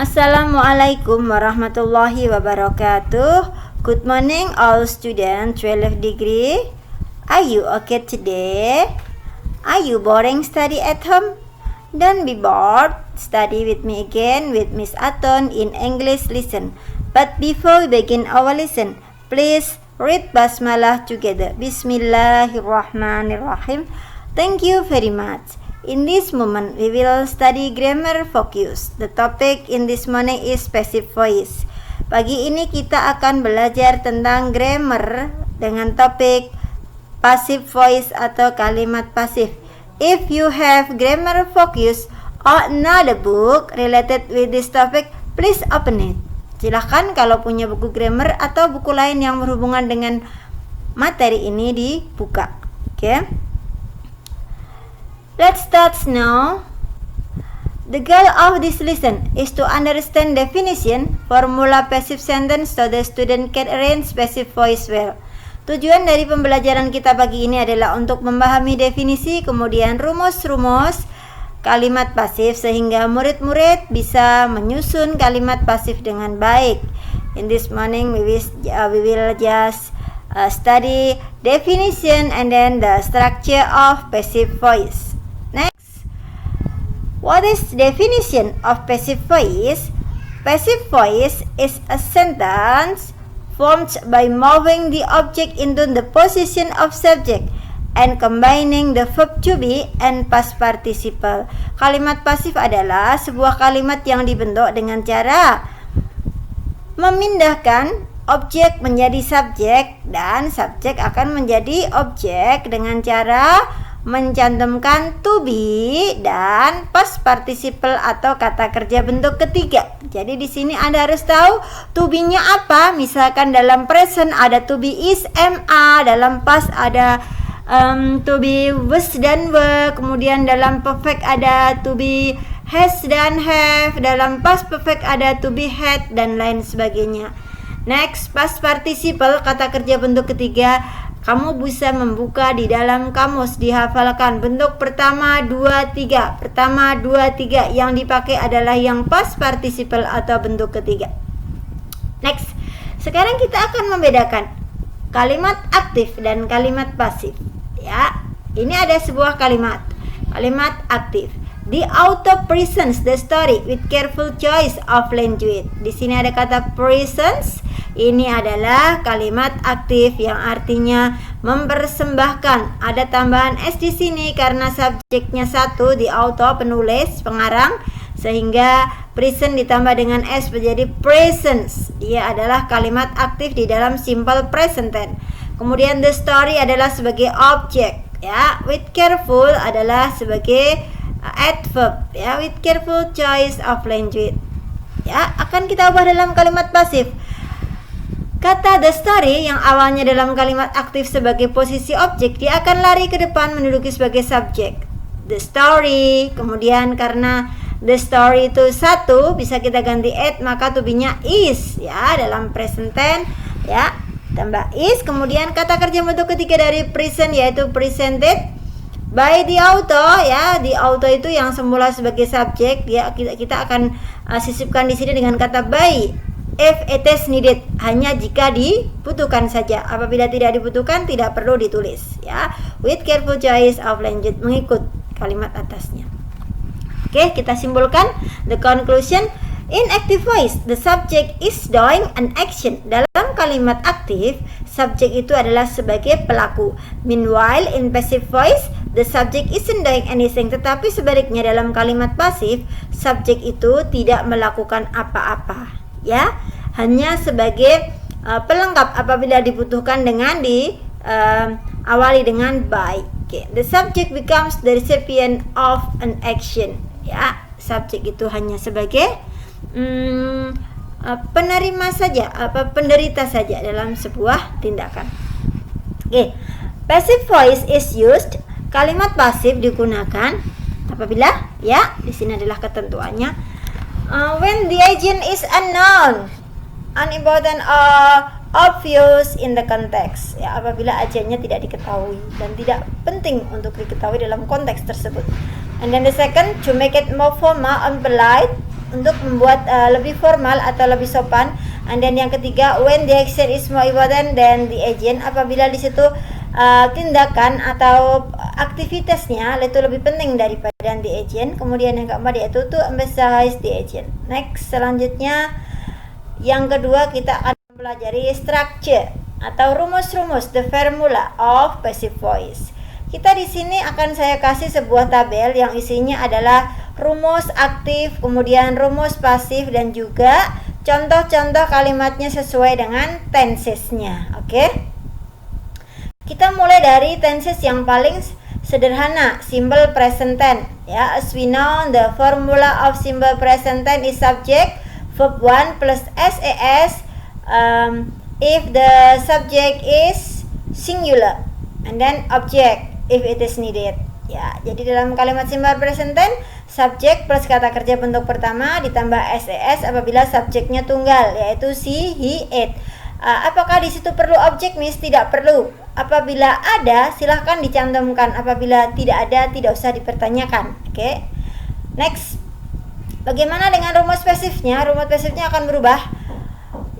Assalamualaikum warahmatullahi wabarakatuh. Good morning all students 12 degree. Are you okay today? Are you boring study at home? Don't be bored. Study with me again with Miss Aton in English lesson. But before we begin our lesson, please read Basmalah together. Bismillahirrahmanirrahim. Thank you very much. In this moment, we will study grammar focus. The topic in this morning is passive voice. Pagi ini kita akan belajar tentang grammar dengan topik passive voice atau kalimat pasif. If you have grammar focus or another book related with this topic, please open it. Silahkan kalau punya buku grammar atau buku lain yang berhubungan dengan materi ini dibuka. Okay? Let's start now. The goal of this lesson is to understand definition, formula passive sentence so the student can arrange passive voice well. Tujuan dari pembelajaran kita pagi ini adalah untuk memahami definisi, kemudian rumus-rumus kalimat pasif sehingga murid-murid bisa menyusun kalimat pasif dengan baik. In this morning we will just study definition and then the structure of passive voice. What is definition of passive voice? Passive voice is a sentence formed by moving the object into the position of subject and combining the verb to be and past participle. Kalimat pasif adalah sebuah kalimat yang dibentuk dengan cara memindahkan objek menjadi subjek dan subjek akan menjadi objek dengan cara mencantumkan to be dan past participle atau kata kerja bentuk ketiga. Jadi di sini Anda harus tahu to be-nya apa. Misalkan dalam present ada to be is, ma, dalam past ada to be was dan were, kemudian dalam perfect ada to be has dan have, dalam past perfect ada to be had dan lain sebagainya. Next, past participle, kata kerja bentuk ketiga. Kamu bisa membuka di dalam kamus, dihafalkan bentuk pertama, 2, 3. Pertama, 2, 3 yang dipakai adalah yang past participle atau bentuk ketiga. Next, sekarang kita akan membedakan kalimat aktif dan kalimat pasif. Ya, ini ada sebuah kalimat aktif. The author presents the story with careful choice of language. Di sini ada kata presents. Ini adalah kalimat aktif yang artinya mempersembahkan. Ada tambahan s di sini karena subjeknya satu, the author, penulis, pengarang, sehingga present ditambah dengan s menjadi presents. Dia adalah kalimat aktif di dalam simple present tense. Kemudian the story adalah sebagai objek, ya. With careful adalah sebagai adverb, ya. With careful choice of language. Ya, akan kita ubah dalam kalimat pasif. Kata the story yang awalnya dalam kalimat aktif sebagai posisi objek, dia akan lari ke depan menduduki sebagai subjek. The story, kemudian karena the story itu satu, bisa kita ganti at, maka to be-nya is, ya, dalam present tense, ya, tambah is. Kemudian kata kerja bentuk ketiga dari present yaitu presented by the author, ya. The author itu yang semula sebagai subjek, ya, kita akan sisipkan di sini dengan kata by. If it is needed, hanya jika dibutuhkan saja. Apabila tidak dibutuhkan, tidak perlu ditulis, ya. With careful choice of language, mengikut kalimat atasnya. Oke, kita simpulkan the conclusion. In active voice, the subject is doing an action. Dalam kalimat aktif, subjek itu adalah sebagai pelaku. Meanwhile, in passive voice, the subject isn't doing anything. Tetapi sebaliknya dalam kalimat pasif, subjek itu tidak melakukan apa-apa, ya, hanya sebagai pelengkap apabila dibutuhkan dengan awali dengan by. Okay. The subject becomes the recipient of an action, ya. Subjek itu hanya sebagai penerima saja, penderita saja dalam sebuah tindakan. Okay. Passive voice is used. Kalimat pasif digunakan apabila, ya, di sini adalah ketentuannya. When the agent is unknown, unimportant or obvious in the context, ya, apabila agennya tidak diketahui dan tidak penting untuk diketahui dalam konteks tersebut. And then the second, to make it more formal and polite, untuk membuat lebih formal atau lebih sopan. And then yang ketiga, when the action is more important than the agent, apabila di situ tindakan atau aktivitasnya itu lebih penting daripada the agent. Kemudian yang keempat yaitu to emphasize the agent. Next, selanjutnya yang kedua kita akan pelajari structure atau rumus-rumus, the formula of passive voice. Kita di sini akan saya kasih sebuah tabel yang isinya adalah rumus aktif, kemudian rumus pasif, dan juga contoh-contoh kalimatnya sesuai dengan tensesnya. Oke? Kita mulai dari tenses yang paling sederhana, simple present tense. Ya, as we know, the formula of simple present tense is subject verb 1 plus SAS if the subject is singular, and then object if it is needed. Ya, jadi dalam kalimat simple present tense, subjek plus kata kerja bentuk pertama ditambah SAS apabila subjeknya tunggal, yaitu she, he, it. Apakah di situ perlu objek, Miss? Tidak perlu. Apabila ada, silahkan dicantumkan. Apabila tidak ada, tidak usah dipertanyakan. Oke. Next. Bagaimana dengan rumus pasifnya? Rumus pasifnya akan berubah.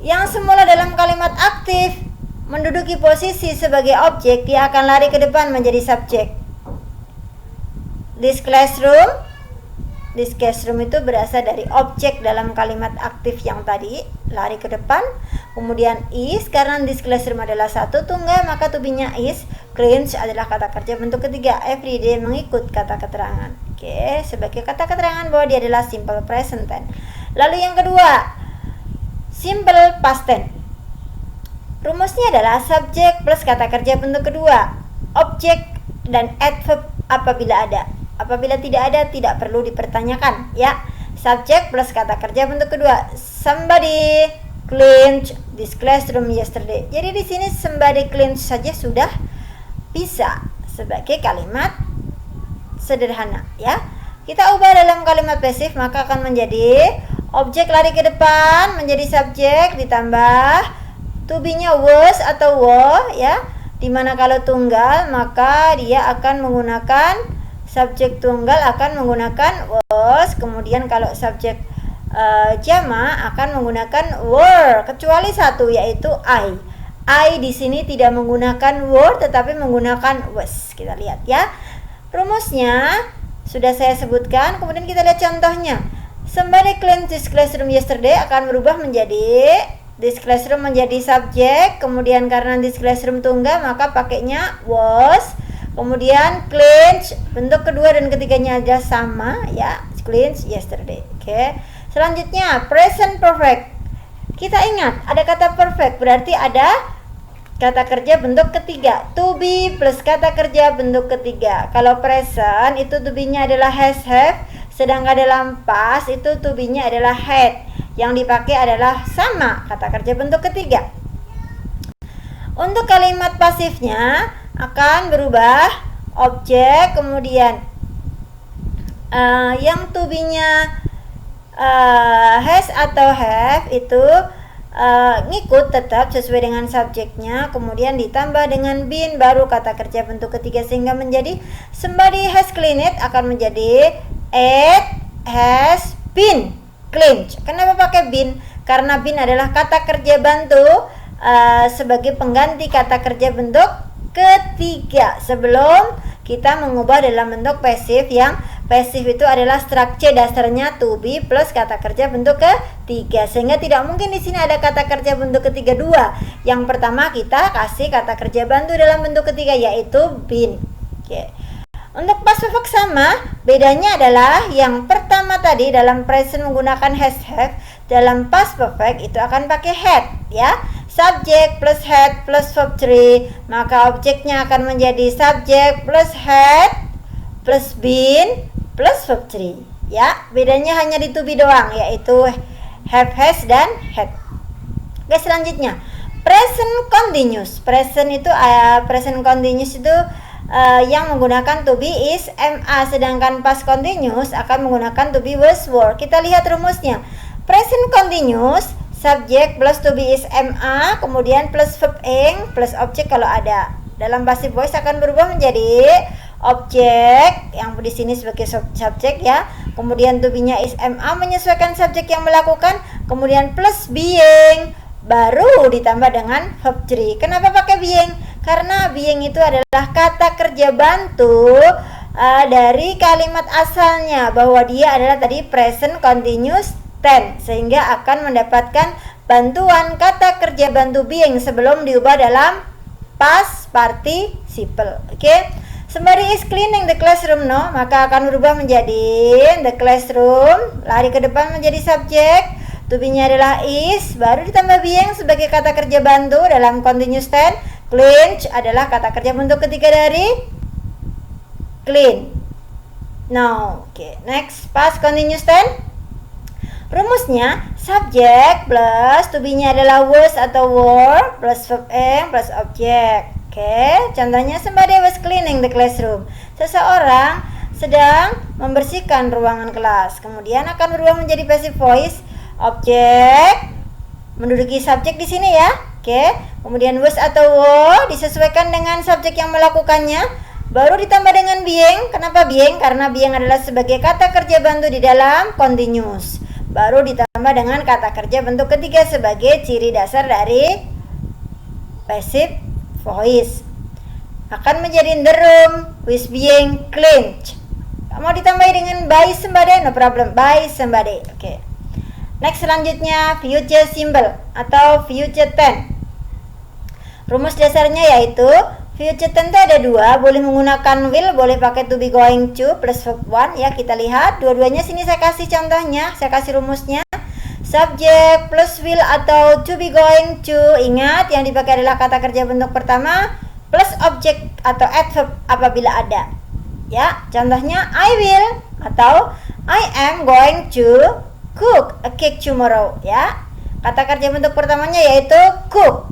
Yang semula dalam kalimat aktif menduduki posisi sebagai objek, dia akan lari ke depan menjadi subjek. This classroom itu berasal dari objek dalam kalimat aktif yang tadi, lari ke depan. Kemudian is, karena this classroom adalah satu tunggal, maka to be-nya is. Cleans adalah kata kerja bentuk ketiga, everyday mengikut kata keterangan. Oke, sebagai kata keterangan bahwa dia adalah simple present tense. Lalu yang kedua, simple past tense. Rumusnya adalah subjek plus kata kerja bentuk kedua, objek dan adverb apabila ada. Apabila tidak ada, tidak perlu dipertanyakan, ya. Subjek plus kata kerja bentuk kedua, somebody cleaned this classroom yesterday. Jadi di sini somebody cleaned saja sudah bisa sebagai kalimat sederhana, ya. Kita ubah dalam kalimat pasif, maka akan menjadi objek lari ke depan menjadi subjek ditambah to be-nya was atau were, ya. Dimana kalau tunggal maka dia akan menggunakan subjek tunggal akan menggunakan was, kemudian kalau subjek jama akan menggunakan were, kecuali satu yaitu I. I di sini tidak menggunakan were tetapi menggunakan was. Kita lihat ya. Rumusnya sudah saya sebutkan, kemudian kita lihat contohnya. Somebody cleaned this classroom yesterday akan berubah menjadi this classroom menjadi subjek, kemudian karena this classroom tunggal maka pakainya was. Kemudian cleaned bentuk kedua dan ketiganya aja sama, ya, cleaned yesterday. Oke. Selanjutnya present perfect. Kita ingat ada kata perfect berarti ada kata kerja bentuk ketiga, to be plus kata kerja bentuk ketiga. Kalau present itu to be-nya adalah has, have, sedangkan dalam past itu to be-nya adalah had. Yang dipakai adalah sama kata kerja bentuk ketiga. Untuk kalimat pasifnya akan berubah objek, kemudian yang to be-nya has atau have itu ngikut tetap sesuai dengan subjeknya, kemudian ditambah dengan been baru kata kerja bentuk ketiga sehingga menjadi somebody has cleaned it akan menjadi it has been cleaned. Kenapa pakai been? Karena been adalah kata kerja bantu sebagai pengganti kata kerja bentuk ketiga sebelum kita mengubah dalam bentuk pasif. Yang pasif itu adalah structure dasarnya to be plus kata kerja bentuk ketiga, sehingga tidak mungkin di sini ada kata kerja bentuk ketiga dua. Yang pertama kita kasih kata kerja bantu dalam bentuk ketiga yaitu been. Oke. Untuk past perfect sama, bedanya adalah yang pertama tadi dalam present menggunakan has, have, dalam past perfect itu akan pakai had, ya. Subjek plus had plus verb 3, maka objeknya akan menjadi subjek plus had plus been plus verb 3, ya. Bedanya hanya di to be doang, yaitu have, has, dan had. Oke, selanjutnya present continuous. Present continuous itu yang menggunakan to be is ma, sedangkan past continuous akan menggunakan to be was, were. Kita lihat rumusnya. Present continuous subjek plus to be is ma, kemudian plus verb ing plus objek kalau ada. Dalam passive voice akan berubah menjadi objek yang di sini sebagai subjek, ya. kemudian to be-nya is MA menyesuaikan subjek yang melakukan, kemudian plus being, baru ditambah dengan verb 3. Kenapa pakai being? Karena being itu adalah kata kerja bantu dari kalimat asalnya, bahwa dia adalah tadi present continuous tense, sehingga akan mendapatkan bantuan kata kerja bantu being sebelum diubah dalam past participle. Oke. Somebody is cleaning the classroom, no, maka akan berubah menjadi the classroom, lari ke depan menjadi subjek, to be-nya adalah is, baru ditambah being sebagai kata kerja bantu dalam continuous tense. Clean adalah kata kerja bentuk ketiga dari clean. Now, okay, next past continuous tense. Rumusnya subjek plus to be-nya adalah was atau were plus verb am plus object. Oke, contohnya somebody was cleaning the classroom. Seseorang sedang membersihkan ruangan kelas. Kemudian akan berubah menjadi passive voice. Objek menduduki subjek di sini ya. Oke, kemudian was atau were disesuaikan dengan subjek yang melakukannya. Baru ditambah dengan being. Kenapa being? Karena being adalah sebagai kata kerja bantu di dalam continuous. Baru ditambah dengan kata kerja bentuk ketiga sebagai ciri dasar dari passive voice. Akan menjadi in the room with being cleaned. Mau ditambahi dengan by somebody? No problem, by somebody. Oke. Next, selanjutnya future simple atau future tense. Rumus dasarnya yaitu future tense ada dua, boleh menggunakan will, boleh pakai to be going to plus verb one ya. Kita lihat dua-duanya, sini saya kasih contohnya, saya kasih rumusnya. Subjek plus will atau to be going to, ingat yang dipakai adalah kata kerja bentuk pertama plus objek atau adverb apabila ada. Ya, contohnya I will atau I am going to cook a cake tomorrow ya. Kata kerja bentuk pertamanya yaitu cook.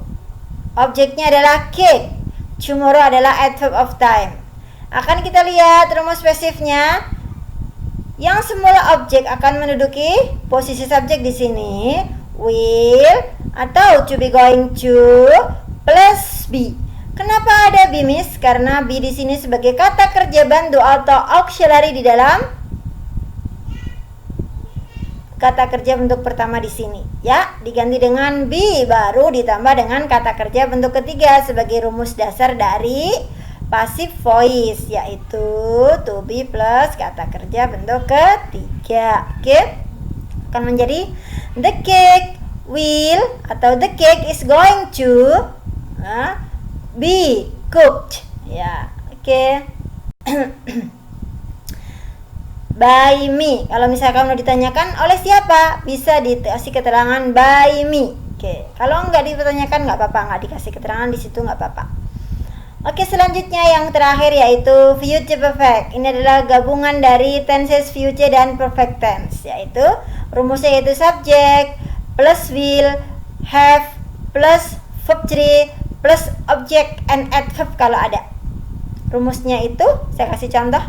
Objeknya adalah cake. Tomorrow adalah adverb of time. Akan kita lihat rumus pasifnya. Yang semula objek akan menduduki posisi subjek di sini, will atau to be going to plus be. Kenapa ada be, Miss? Karena be di sini sebagai kata kerja bantu atau auxiliary di dalam kata kerja bentuk pertama di sini. Ya, diganti dengan be, baru ditambah dengan kata kerja bentuk ketiga sebagai rumus dasar dari passive voice, yaitu to be plus kata kerja bentuk ketiga. Oke, akan menjadi the cake will atau the cake is going to be cooked ya. Oke. By me, kalau misalkan mau ditanyakan oleh siapa, bisa dikasih keterangan by me. Oke, kalau nggak ditanyakan nggak apa-apa, nggak dikasih keterangan di situ nggak apa-apa. Oke, selanjutnya yang terakhir yaitu future perfect. Ini adalah gabungan dari tenses future dan perfect tense, yaitu rumusnya yaitu subject plus will, have plus verb 3 plus object and adverb kalau ada. Rumusnya itu saya kasih contoh.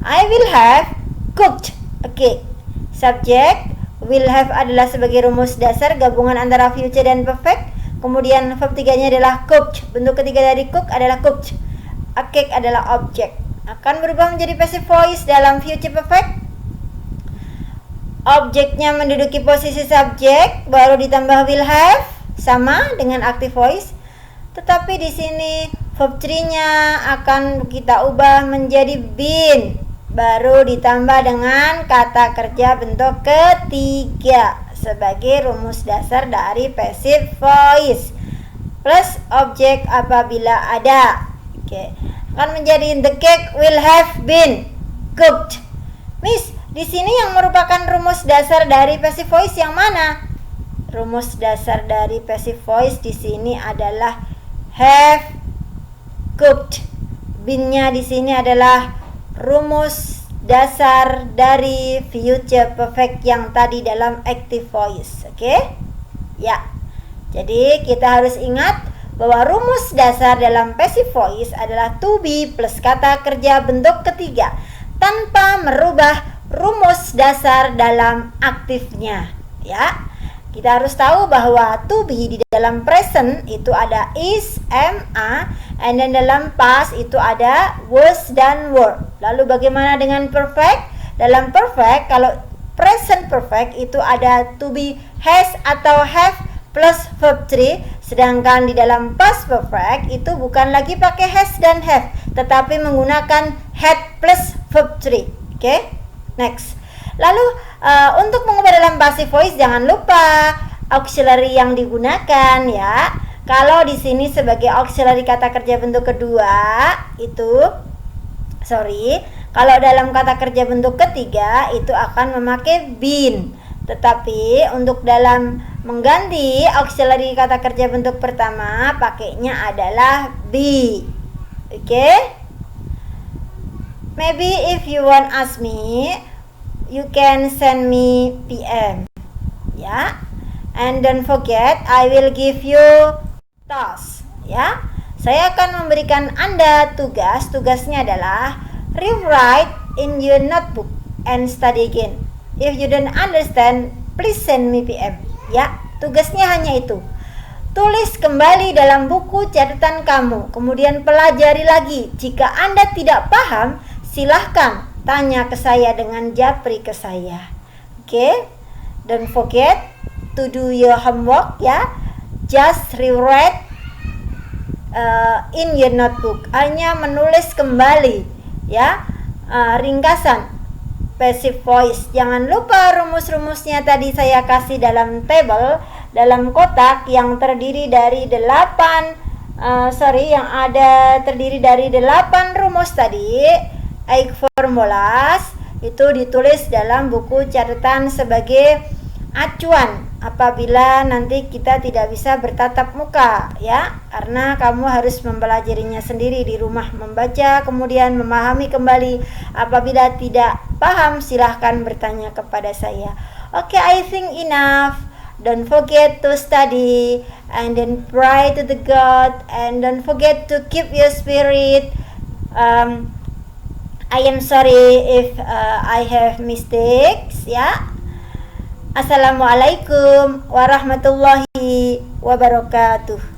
I will have cooked a cake. Subject will have adalah sebagai rumus dasar gabungan antara future dan perfect. Kemudian verb 3-nya adalah cooked. Bentuk ketiga dari cook adalah cooked. A cake adalah objek. Akan berubah menjadi passive voice dalam future perfect. Objeknya menduduki posisi subjek, baru ditambah will have sama dengan active voice. Tetapi di sini verb 3-nya akan kita ubah menjadi been, baru ditambah dengan kata kerja bentuk ketiga sebagai rumus dasar dari passive voice plus objek apabila ada. Oke, akan menjadi the cake will have been cooked. Miss, di sini yang merupakan rumus dasar dari passive voice yang mana? Rumus dasar dari passive voice di sini adalah have cooked. Been-nya di sini adalah rumus dasar dari future perfect yang tadi dalam active voice. Oke? Ya. Jadi kita harus ingat bahwa rumus dasar dalam passive voice adalah to be plus kata kerja bentuk ketiga tanpa merubah rumus dasar dalam aktifnya. Ya. Kita harus tahu bahwa to be di dalam present itu ada is, am, are, and then dalam past itu ada was dan were. Lalu bagaimana dengan perfect? dalam perfect, kalau present perfect itu ada to be, has atau have plus verb 3, sedangkan di dalam past perfect itu bukan lagi pakai has dan have, tetapi menggunakan had plus verb 3. Oke? Next. Lalu untuk mengubah dalam passive voice jangan lupa auxiliary yang digunakan ya. Kalau di sini sebagai auxiliary kata kerja bentuk kedua itu kalau dalam kata kerja bentuk ketiga itu akan memakai been. Tetapi untuk dalam mengganti auxiliary kata kerja bentuk pertama pakainya adalah be. Oke? Maybe if you want ask me, you can send me PM. Ya. And don't forget I will give you task, ya. Saya akan memberikan Anda tugas. Tugasnya adalah rewrite in your notebook and study again. If you don't understand, please send me PM. Ya, tugasnya hanya itu. Tulis kembali dalam buku catatan kamu, kemudian pelajari lagi. Jika Anda tidak paham, silahkan tanya ke saya dengan japri ke saya. Oke? Don't forget to do your homework ya. Just rewrite in your notebook. Hanya menulis kembali ya, ringkasan passive voice. Jangan lupa rumus-rumusnya tadi saya kasih dalam table, dalam kotak yang terdiri dari 8 rumus tadi, 8 formulas. Itu ditulis dalam buku catatan sebagai acuan apabila nanti kita tidak bisa bertatap muka ya, karena kamu harus mempelajarinya sendiri di rumah, membaca kemudian memahami kembali. Apabila tidak paham silahkan bertanya kepada saya. Okay, I think enough. Don't forget to study and then pray to the God, and don't forget to keep your spirit. I am sorry if I have mistakes ya. Assalamualaikum warahmatullahi wabarakatuh.